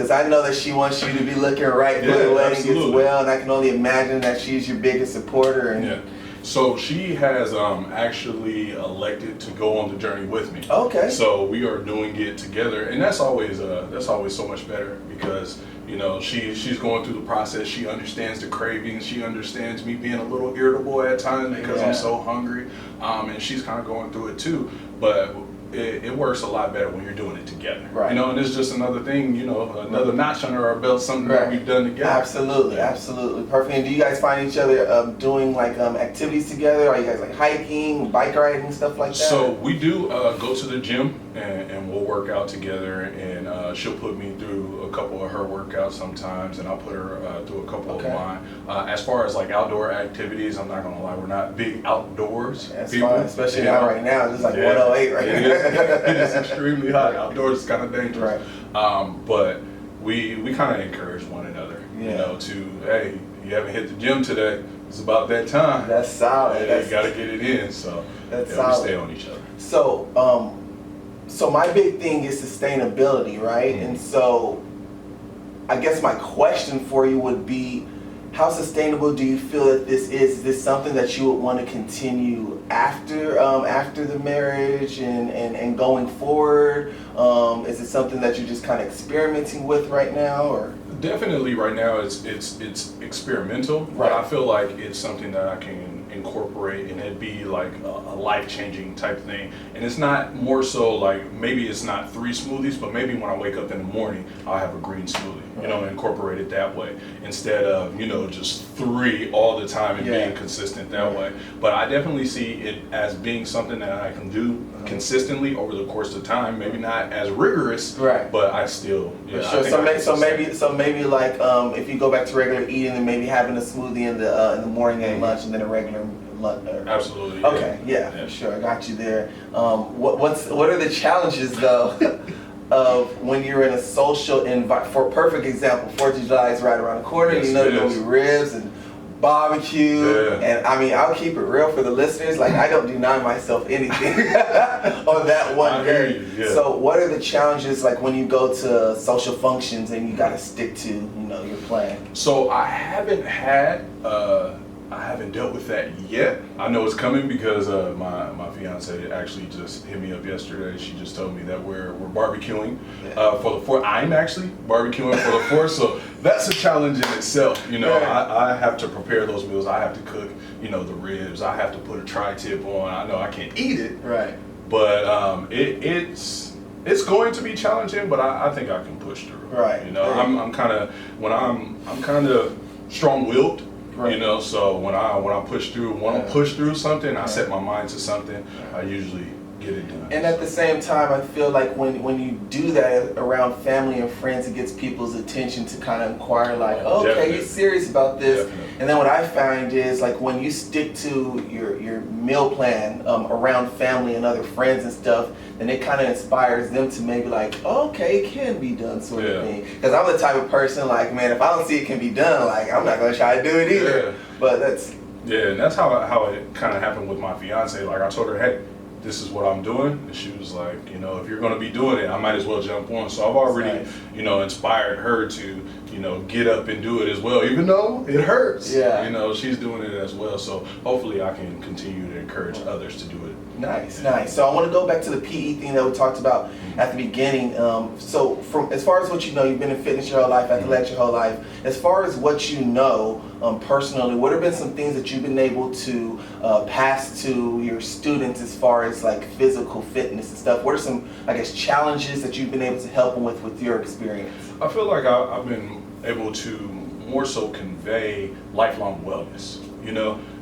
because I know that she wants you to be looking right for the wedding as well, and I can only imagine that she's your biggest supporter. And so she has actually elected to go on the journey with me. Okay. So we are doing it together, and that's always so much better because she's going through the process. She understands the cravings. She understands me being a little irritable at times because I'm so hungry, and she's kind of going through it too. But it works a lot better when you're doing it together. Right. And it's just another thing, another notch under our belt, something that we've done together. Absolutely, absolutely. Perfect. And do you guys find each other doing like activities together? Are you guys like hiking, bike riding, stuff like that? So we do go to the gym and we'll work out together, and she'll put me through a couple of her workouts sometimes, and I'll put her through a couple of mine. As far as like outdoor activities, I'm not gonna lie, we're not big outdoors people. Fine, especially now right now. It's like 108 right now. It is extremely hot. Outdoors is kind of dangerous. Right. But we kind of encourage one another, hey, you haven't hit the gym today, it's about that time. That's solid. You got to get it in. So that's solid. We stay on each other. So my big thing is sustainability, right? Mm-hmm. And so I guess my question for you would be, how sustainable do you feel that this is? Is this something that you would want to continue after the marriage and going forward? Is it something that you're just kind of experimenting with right now, or? Definitely right now it's experimental, but I feel like it's something that I can incorporate, and it'd be like a life-changing type thing. And it's not more so like, maybe it's not 3 smoothies, but maybe when I wake up in the morning I'll have a green smoothie, incorporate it that way instead of just 3 all the time and being consistent that way. But I definitely see it as being something that I can do consistently over the course of time. Maybe not as rigorous, but I still sure. So maybe like if you go back to regular eating, and maybe having a smoothie in the morning and lunch, and then a regular lunch. Absolutely. Okay. Yeah, for sure. I got you there. What are the challenges though of when you're in a social environment? For a perfect example, 4th of July is right around the corner. Yes, there's gonna be ribs and barbecue, and I mean, I'll keep it real for the listeners. Like, I don't deny myself anything on that one day. So what are the challenges like when you go to social functions and you got to stick to your plan? So I haven't dealt with that yet. I know it's coming because my fiance actually just hit me up yesterday. She just told me that we're barbecuing for the 4th. I'm actually barbecuing for the 4th, so that's a challenge in itself. I have to prepare those meals. I have to cook, the ribs. I have to put a tri-tip on. I know I can't eat it, but it's going to be challenging. But I think I can push through. I'm kind of strong-willed. So when I push through something, I set my mind to something, I usually get it done. And at the same time, I feel like when you do that around family and friends, it gets people's attention to kind of inquire like, okay, you're serious about this. And then what I find is like when you stick to your meal plan around family and other friends and stuff, then it kind of inspires them to maybe like, okay, it can be done sort of thing. Because I'm the type of person like, man, if I don't see it can be done, like I'm not going to try to do it either. But that's... and that's how it kind of happened with my fiance. Like I told her, hey, this is what I'm doing, and she was like, if you're going to be doing it, I might as well jump on. So I've already, inspired her to, get up and do it as well, even though it hurts. She's doing it as well. So hopefully I can continue to encourage others to do it. Nice. So I want to go back to the PE thing that we talked about at the beginning. So from as far as what you've been in fitness your whole life, athletics your whole life. As far as what personally, what have been some things that you've been able to pass to your students as far as like physical fitness and stuff? What are some, I guess, challenges that you've been able to help them with your experience? I feel like I've been able to more so convey lifelong wellness,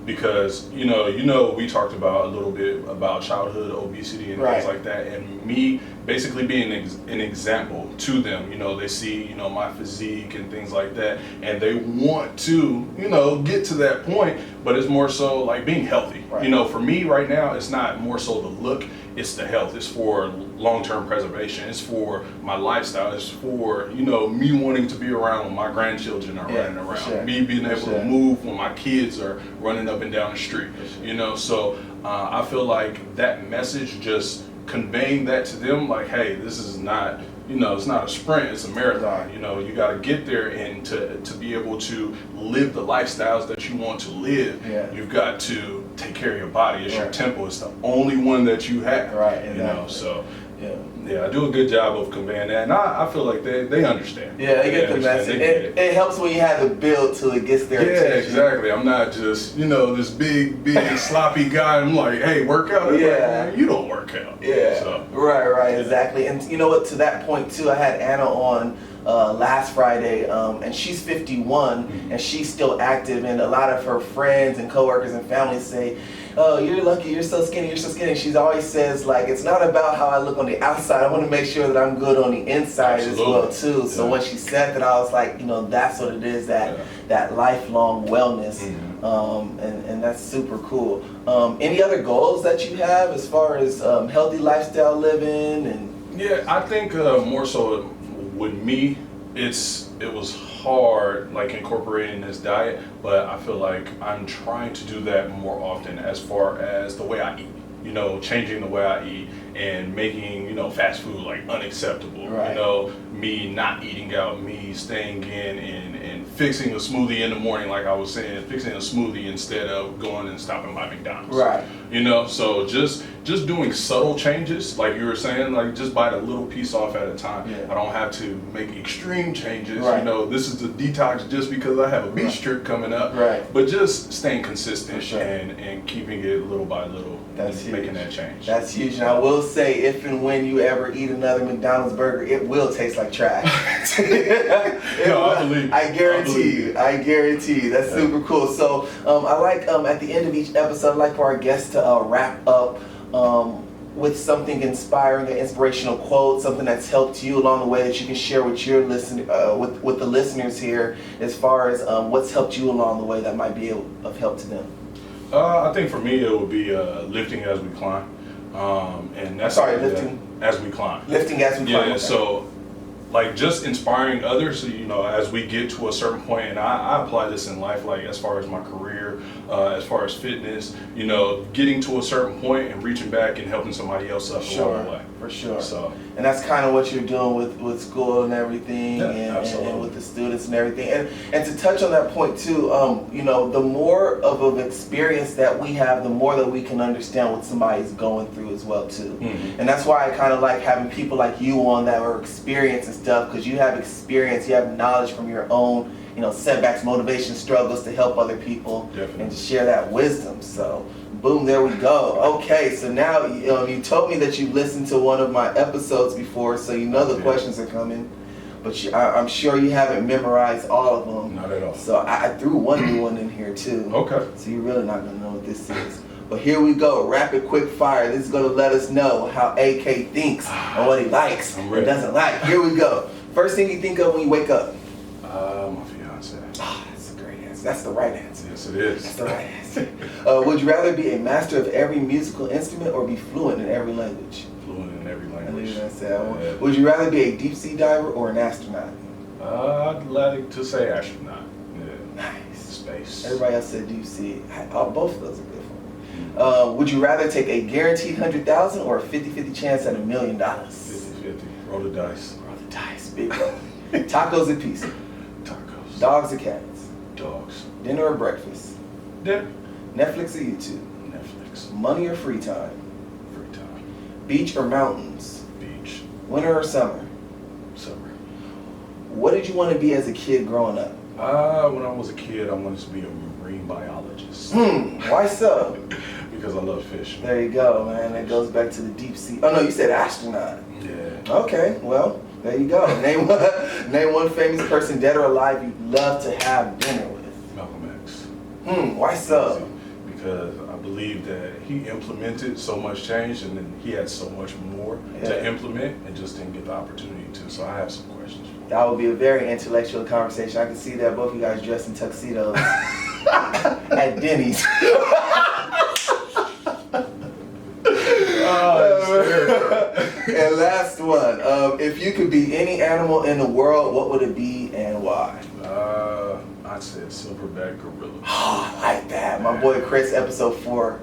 because we talked about a little bit about childhood obesity and things like that, and me basically being an example to them. They see my physique and things like that, and they want to get to that point, but it's more so like being healthy. For me right now, it's not more so the look, it's the health. It's for long-term preservation. It's for my lifestyle. It's for me wanting to be around when my grandchildren are running around, me being able to move when my kids are running up and down the street. So I feel like that message, just conveying that to them, like, hey, this is not it's not a sprint, it's a marathon. You got to get there, and to be able to live the lifestyles that you want to live, you've got to take care of your body. It's your temple. It's the only one that you have. Right. Exactly. So I do a good job of conveying that, and I feel like they understand. Yeah, they get the message. It helps when you have the build till it gets their attention. Yeah, exactly. I'm not just this big sloppy guy. I'm like, hey, work out. Like, man, you don't work out. Yeah. So, right, exactly. And you know what? To that point too, I had Anna on last Friday, and she's 51, and she's still active. And a lot of her friends and coworkers and family say, "Oh, you're lucky. You're so skinny. You're so skinny." She always says, like, it's not about how I look on the outside. I want to make sure that I'm good on the inside as well too. So when she said that, I was like, that's what it is. That lifelong wellness, and that's super cool. Any other goals that you have as far as healthy lifestyle living and? Yeah, I think more so with me, it was hard, like, incorporating this diet, but I feel like I'm trying to do that more often as far as the way I eat. Changing the way I eat and making, fast food like unacceptable. Right. Me not eating out, me staying in and fixing a smoothie in the morning, like I was saying, fixing a smoothie instead of going and stopping by McDonald's. Right. So just doing subtle changes, like you were saying, like just bite a little piece off at a time. Yeah. I don't have to make extreme changes. Right. This is the detox just because I have a beach trip coming up. Right. But just staying consistent sure. and keeping it little by little. That's huge. Making that change. That's huge. And I will say, if and when you ever eat another McDonald's burger, it will taste like trash. I believe. I guarantee you. That's super cool. So I like at the end of each episode, I like for our guests to wrap up with something inspiring, an inspirational quote, something that's helped you along the way that you can share with your with the listeners here, as far as what's helped you along the way that might be of help to them. I think for me it would be lifting as we climb, and that's lifting as we climb. Lifting as we climb. Yeah, okay. so like just inspiring others, as we get to a certain point, and I apply this in life, like as far as my career, as far as fitness, getting to a certain point and reaching back and helping somebody else up along the way. For sure. So, and that's kind of what you're doing with school and everything, and with the students and everything. And to touch on that point too, the more of an experience that we have, the more that we can understand what somebody's going through as well too. Mm-hmm. And that's why I kind of like having people like you on that are experienced and stuff, because you have experience, you have knowledge from your own, setbacks, motivation, struggles to help other people. Definitely. And to share that wisdom. So boom, there we go. Okay, so now you told me that you listened to one of my episodes before, so the questions are coming, but I'm sure you haven't memorized all of them. Not at all. So I threw one new one in here too. Okay. So you're really not gonna know what this is. But here we go, rapid quick fire. This is gonna let us know how AK thinks and what he likes and doesn't like. Here we go. First thing you think of when you wake up? My fiance. That's a great answer. That's the right answer. Yes, it is. That's the right answer. Would you rather be a master of every musical instrument or be fluent in every language? Fluent in every language. Would you rather be a deep sea diver or an astronaut? I'd like to say astronaut. Yeah. Nice. Space. Everybody else said deep sea. Both of those are good for me. Would you rather take a guaranteed 100,000 or a 50-50 chance at $1 million? 50-50. Roll the dice. Roll the dice, big one. Tacos or pizza? Tacos. Dogs or cats? Dogs. Dinner or breakfast? Dinner. Netflix or YouTube? Netflix. Money or free time? Free time. Beach or mountains? Beach. Winter or summer? Summer. What did you want to be as a kid growing up? When I was a kid, I wanted to be a marine biologist. Why so? Because I love fish. There you go, man. That goes back to the deep sea. Oh no, you said astronaut. Yeah. Okay, well, there you go. Name one famous person, dead or alive, you'd love to have dinner with. Malcolm X. Why so? Because I believe that he implemented so much change, and then he had so much more to implement, and just didn't get the opportunity to. So I have some questions for you. That would be a very intellectual conversation. I can see that both of you guys dressed in tuxedos at Denny's. And last one, if you could be any animal in the world, what would it be and why? I'd say a silverback gorilla. Oh, I like that. My boy Chris, episode 4,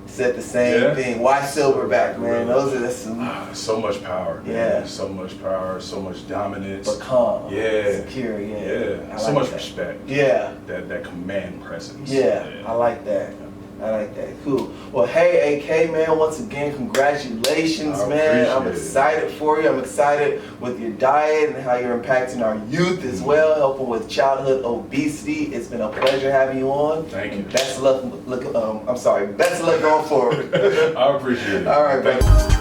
said the same thing. Why Silverback, man? Those are some so much power. Man. So much power, so much dominance. But calm. Yeah. Secure. Yeah. I So like much that. respect. Yeah. That command presence. Yeah. I like that. I like that. Cool. Well, hey, AK, man, once again, congratulations, man. I'm excited for you. I'm excited with your diet and how you're impacting our youth as well, helping with childhood obesity. It's been a pleasure having you on. Thank you. Best of luck. Best of luck going forward. I appreciate it. All right, baby.